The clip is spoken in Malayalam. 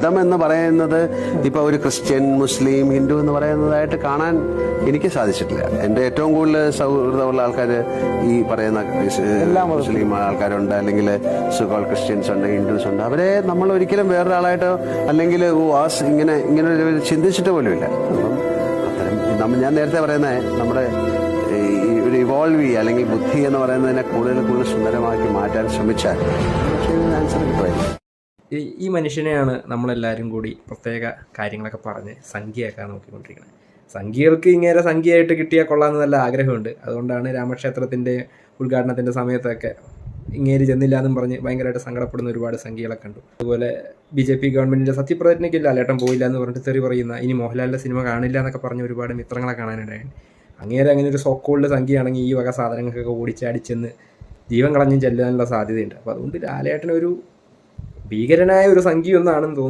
മതം എന്ന് പറയുന്നത് ഇപ്പോൾ ഒരു ക്രിസ്ത്യൻ, മുസ്ലിം, ഹിന്ദു എന്ന് പറയുന്നതായിട്ട് കാണാൻ എനിക്ക് സാധിച്ചിട്ടില്ല. എൻ്റെ ഏറ്റവും കൂടുതൽ സൗഹൃദമുള്ള ആൾക്കാർ ഈ പറയുന്ന മുസ്ലിം ആൾക്കാരുണ്ട്, അല്ലെങ്കിൽ സുഖോൾ ക്രിസ്ത്യൻസ് ഉണ്ട്, ഹിന്ദുസ് ഉണ്ട്. അവരെ നമ്മൾ ഒരിക്കലും വേറൊരാളായിട്ടോ അല്ലെങ്കിൽ ഇങ്ങനെ ചിന്തിച്ചിട്ട് പോലുമില്ല. അത്തരം ഞാൻ നേരത്തെ പറയുന്നത് നമ്മുടെ ഒരു ഇവോൾവ് ചെയ്യുക അല്ലെങ്കിൽ ബുദ്ധി എന്ന് പറയുന്നതിനെ കൂടുതൽ സുന്ദരമാക്കി മാറ്റാൻ ശ്രമിച്ചാൽ ആൻസർ കിട്ടുമായിരിക്കും. ഈ മനുഷ്യനെയാണ് നമ്മളെല്ലാവരും കൂടി പ്രത്യേക കാര്യങ്ങളൊക്കെ പറഞ്ഞ് സംഖ്യയാക്കാൻ നോക്കിക്കൊണ്ടിരിക്കുന്നത്. സംഖ്യകൾക്ക് ഇങ്ങനെ സംഖ്യയായിട്ട് കിട്ടിയാൽ കൊള്ളാമെന്ന് നല്ല ആഗ്രഹമുണ്ട്. അതുകൊണ്ടാണ് രാമക്ഷേത്രത്തിൻ്റെ ഉദ്ഘാടനത്തിൻ്റെ സമയത്തൊക്കെ ഇങ്ങേര് ചെന്നില്ല എന്നും പറഞ്ഞ് ഭയങ്കരമായിട്ട് സങ്കടപ്പെടുന്ന ഒരുപാട് സംഖ്യകളെ കണ്ടു. അതുപോലെ BJP ഗവൺമെൻറ്റിൻ്റെ സത്യപ്രതിജ്ഞയ്ക്ക് ലാലേട്ടൻ പോയില്ല എന്ന് പറഞ്ഞിട്ട് തെറി പറയുന്ന, ഇനി മോഹൻലാലിൻ്റെ സിനിമ കാണില്ല എന്നൊക്കെ പറഞ്ഞ ഒരുപാട് മിത്രങ്ങളെ കാണാനുണ്ടായിരുന്നു. അങ്ങേരെ അങ്ങനെ ഒരു സോക്കോൾഡ് സംഖ്യയാണെങ്കിൽ ഈ വക സാധനങ്ങൾക്കൊക്കെ ഓടിച്ചാടിച്ചെന്ന് ജീവൻ കളഞ്ഞും ചെല്ലാനുള്ള സാധ്യതയുണ്ട്. അപ്പോൾ അതുകൊണ്ട് ലാലേട്ടനൊരു ഭീകരനായ ഒരു സംഖ്യ ഒന്നാണെന്ന് തോന്നുന്നു.